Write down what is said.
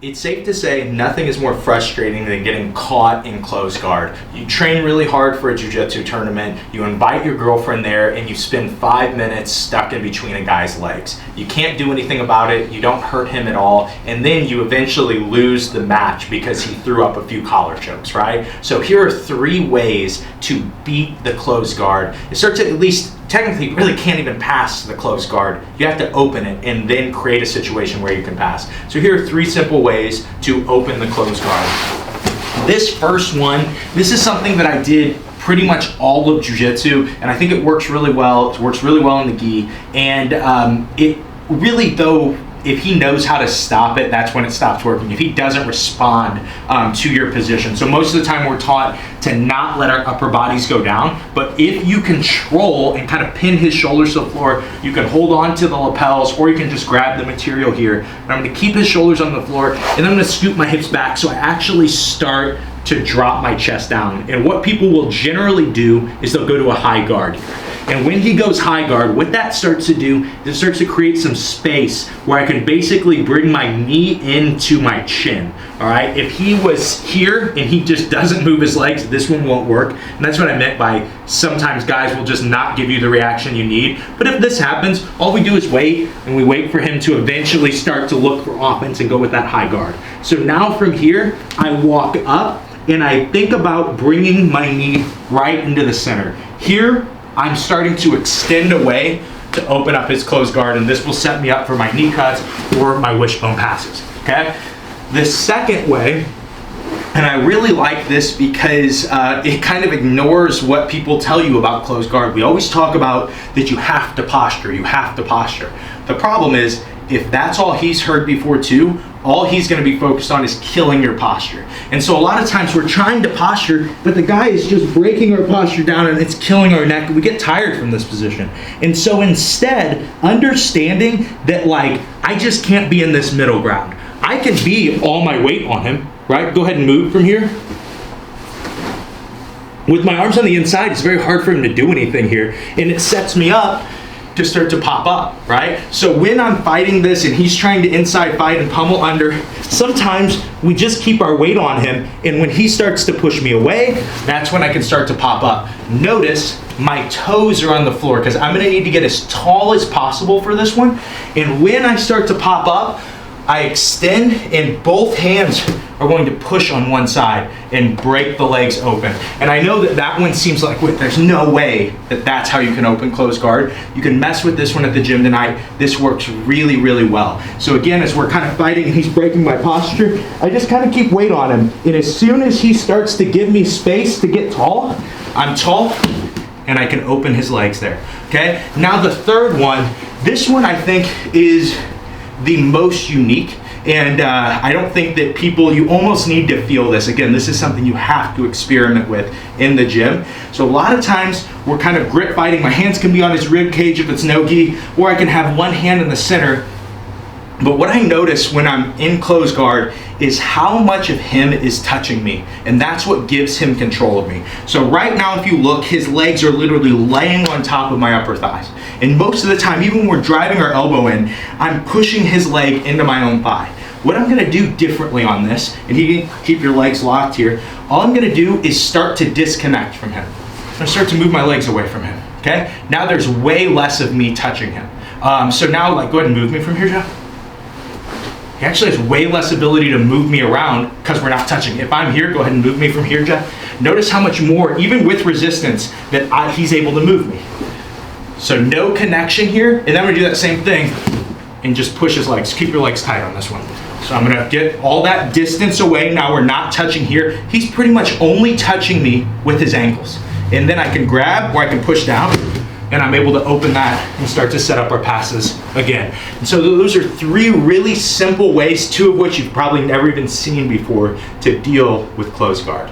It's safe to say nothing is more frustrating than getting caught in close guard. You train really hard for a jiu-jitsu tournament, you invite your girlfriend there, and you spend 5 minutes stuck in between a guy's legs. You can't do anything about it, you don't hurt him at all, and then you eventually lose the match because he threw up a few collar chokes, right? So here are 3 ways to beat the close guard. It starts at least, technically you really can't even pass the close guard. You have to open it and then create a situation where you can pass. So here are 3 simple ways to open the close guard. This first one, this is something that I did pretty much all of jiu-jitsu, and I think it works really well. It works really well in the gi, and it really, though, if he knows how to stop it, that's when it stops working. If he doesn't respond to your position. So most of the time we're taught to not let our upper bodies go down, but if you control and kind of pin his shoulders to the floor, you can hold on to the lapels, or you can just grab the material here. And I'm gonna keep his shoulders on the floor, and I'm gonna scoop my hips back so I actually start to drop my chest down. And what people will generally do is they'll go to a high guard. And when he goes high guard, what that starts to do is it starts to create some space where I can basically bring my knee into my chin, all right? If he was here and he just doesn't move his legs, this one won't work. And that's what I meant by sometimes guys will just not give you the reaction you need. But if this happens, all we do is wait, and we wait for him to eventually start to look for offense and go with that high guard. So now from here, I walk up and I think about bringing my knee right into the center. Here, I'm starting to extend away to open up his closed guard, and this will set me up for my knee cuts or my wishbone passes, okay? The second way, and I really like this because it kind of ignores what people tell you about closed guard. We always talk about that you have to posture, you have to posture. The problem is, if that's all he's heard before too, all he's gonna be focused on is killing your posture. And so a lot of times we're trying to posture, but the guy is just breaking our posture down and it's killing our neck. We get tired from this position. And so instead, understanding that like, I just can't be in this middle ground. I can be all my weight on him, right? Go ahead and move from here. With my arms on the inside, it's very hard for him to do anything here. And it sets me up to start to pop up, right? So when I'm fighting this and he's trying to inside fight and pummel under, sometimes we just keep our weight on him, and when he starts to push me away, that's when I can start to pop up. Notice my toes are on the floor because I'm gonna need to get as tall as possible for this one, and when I start to pop up, I extend and both hands are going to push on one side and break the legs open. And I know that that one seems like, wait, there's no way that that's how you can open close guard. You can mess with this one at the gym tonight. This works really, really well. So again, as we're kind of fighting and he's breaking my posture, I just kind of keep weight on him. And as soon as he starts to give me space to get tall, I'm tall and I can open his legs there, okay? Now the third one, this one I think is the most unique, and I don't think that people, you almost need to feel this. Again, this is something you have to experiment with in the gym. So a lot of times we're kind of grip fighting. My hands can be on his rib cage if it's no gi, or I can have one hand in the center. But what I notice when I'm in close guard is how much of him is touching me, and that's what gives him control of me. So right now, if you look, his legs are literally laying on top of my upper thighs. And most of the time, even when we're driving our elbow in, I'm pushing his leg into my own thigh. What I'm gonna do differently on this, and you can keep your legs locked here, all I'm gonna do is start to disconnect from him. I'm gonna start to move my legs away from him, okay? Now there's way less of me touching him. So now, like, go ahead and move me from here, Jeff. He actually has way less ability to move me around because we're not touching. If I'm here, go ahead and move me from here, Jeff. Notice how much more, even with resistance, that he's able to move me. So no connection here, and then I'm gonna do that same thing and just push his legs. Keep your legs tight on this one. So I'm gonna get all that distance away. Now we're not touching here. He's pretty much only touching me with his ankles. And then I can grab, or I can push down, and I'm able to open that and start to set up our passes again. And so those are 3 really simple ways, 2 of which you've probably never even seen before, to deal with close guard.